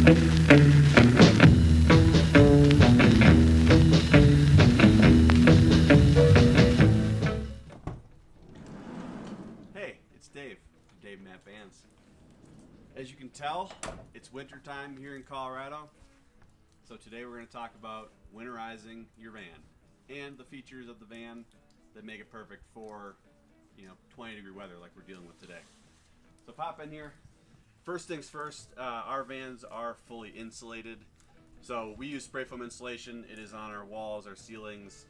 Hey, it's Dave from Dave Bands. As you can tell, it's winter time here in Colorado. So today we're going to talk about winterizing your van and the features of the van that make it perfect for, 20-degree weather like we're dealing with today. So pop in here. First things first, our vans are fully insulated. So we use spray foam insulation. It is on our walls, our ceilings.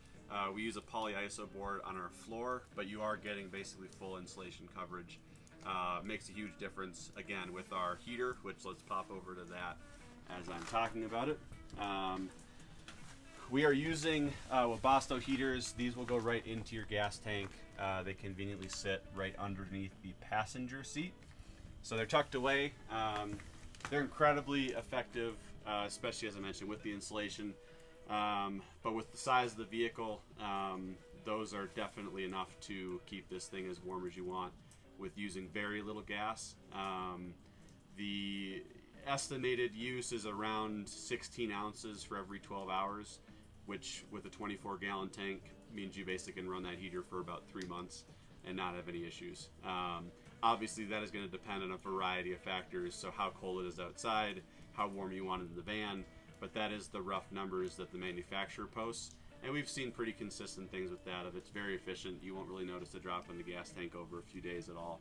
We use a polyiso board on our floor, but you are getting basically full insulation coverage. Makes a huge difference, again, with our heater, which let's pop over to that as I'm talking about it. We are using Webasto heaters. These will go right into your gas tank. They conveniently sit right underneath the passenger seat. So they're tucked away. They're incredibly effective, especially as I mentioned with the insulation. But with the size of the vehicle, those are definitely enough to keep this thing as warm as you want with using very little gas. The estimated use is around 16 ounces for every 12 hours, which with a 24-gallon tank means you basically can run that heater for about 3 months and not have any issues. Obviously that is going to depend on a variety of factors, so how cold it is outside, how warm you want it in the van, but that is the rough numbers that the manufacturer posts, and we've seen pretty consistent things with that. If it's very efficient, you won't really notice a drop in the gas tank over a few days at all,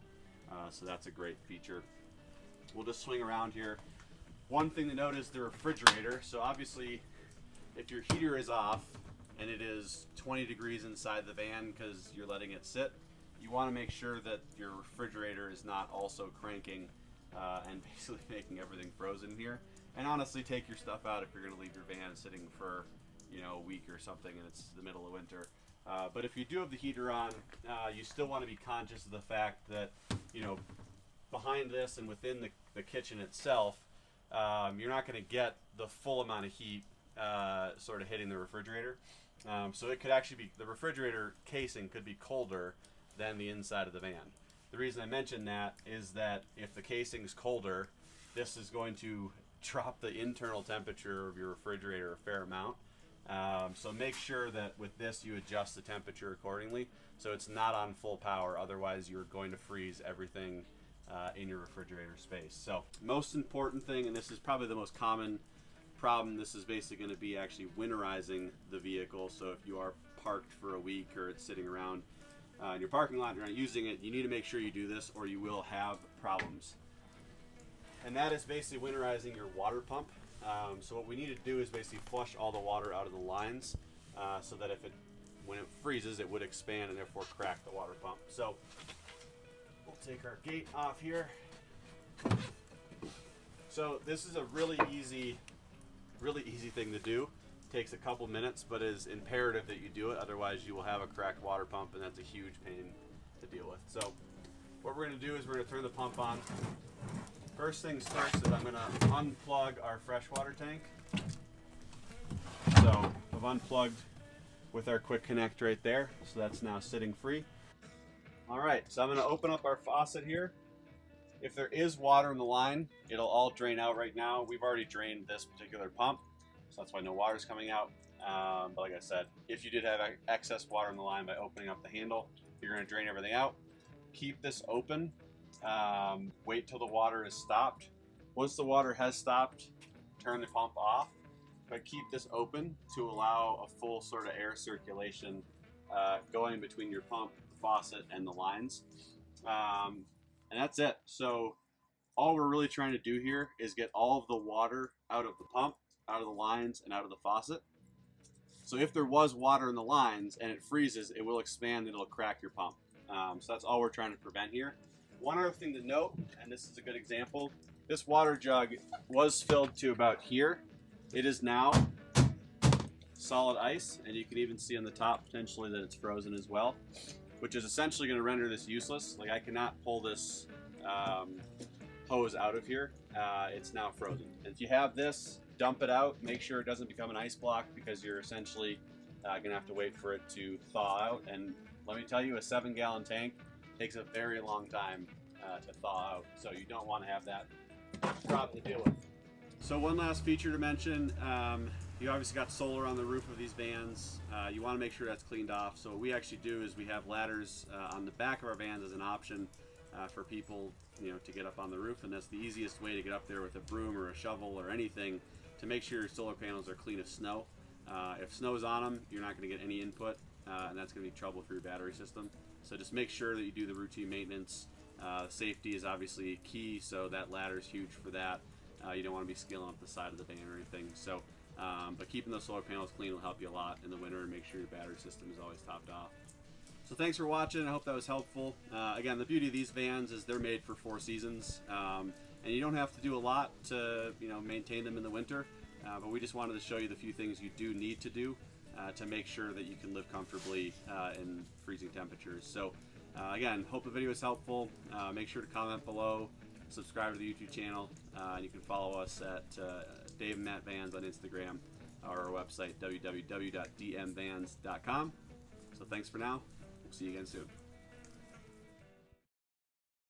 so that's a great feature. We'll just swing around here. One thing to note is the refrigerator. So obviously if your heater is off and it is 20 degrees inside the van because you're letting it sit, you want to make sure that your refrigerator is not also cranking and basically making everything frozen here. And honestly, take your stuff out if you're going to leave your van sitting for a week or something and it's the middle of winter. But if you do have the heater on, you still want to be conscious of the fact that behind this and within the kitchen itself, you're not going to get the full amount of heat sort of hitting the refrigerator. So it could actually be, the refrigerator casing could be colder than the inside of the van. The reason I mention that is that if the casing is colder, this is going to drop the internal temperature of your refrigerator a fair amount. So make sure that with this you adjust the temperature accordingly so it's not on full power, otherwise you're going to freeze everything in your refrigerator space. So most important thing, and this is probably the most common problem, this is basically going to be actually winterizing the vehicle. So if you are parked for a week or it's sitting around in your parking lot and you're not using it, you need to make sure you do this or you will have problems. And that is basically winterizing your water pump. So what we need to do is basically flush all the water out of the lines so that when it freezes it would expand and therefore crack the water pump. So we'll take our gate off here. So this is a really easy thing to do. Takes a couple minutes, but is imperative that you do it, otherwise you will have a cracked water pump and that's a huge pain to deal with. So what we're going to do is we're going to turn the pump on. First things first is I'm going to unplug our freshwater tank. So I've unplugged with our quick connect right there, so that's now sitting free. Alright, so I'm going to open up our faucet here. If there is water in the line, it'll all drain out right now. We've already drained this particular pump, so that's why no water is coming out. But like I said, if you did have excess water in the line by opening up the handle, you're going to drain everything out. Keep this open. Wait till the water is stopped. Once the water has stopped, turn the pump off, but keep this open to allow a full sort of air circulation going between your pump, the faucet, and the lines. And that's it. So all we're really trying to do here is get all of the water out of the pump, out of the lines, and out of the faucet. So if there was water in the lines and it freezes, it will expand and it'll crack your pump. So that's all we're trying to prevent here. One other thing to note, and this is a good example, this water jug was filled to about here. It is now solid ice, and you can even see on the top potentially that it's frozen as well, which is essentially going to render this useless. Like, I cannot pull this hose out of here. It's now frozen. And if you have this, dump it out. Make sure it doesn't become an ice block, because you're essentially going to have to wait for it to thaw out. And let me tell you, a 7-gallon tank takes a very long time to thaw out, so you don't want to have that problem to deal with. So one last feature to mention, you obviously got solar on the roof of these vans. You want to make sure that's cleaned off. So what we actually do is we have ladders on the back of our vans as an option for people, to get up on the roof, and that's the easiest way to get up there with a broom or a shovel or anything to make sure your solar panels are clean of snow. If snow's on them, you're not going to get any input, and that's going to be trouble for your battery system. So just make sure that you do the routine maintenance. Safety is obviously key, so that ladder is huge for that. You don't want to be scaling up the side of the van or anything. So, but keeping those solar panels clean will help you a lot in the winter, and make sure your battery system is always topped off. So thanks for watching. I hope that was helpful. Again, the beauty of these vans is they're made for 4 seasons, and you don't have to do a lot to maintain them in the winter. But we just wanted to show you the few things you do need to do to make sure that you can live comfortably in freezing temperatures. So again, hope the video was helpful. Make sure to comment below, subscribe to the YouTube channel, and you can follow us at Dave and Matt Vans on Instagram, or our website www.dmvans.com. So thanks for now. We'll see you again soon.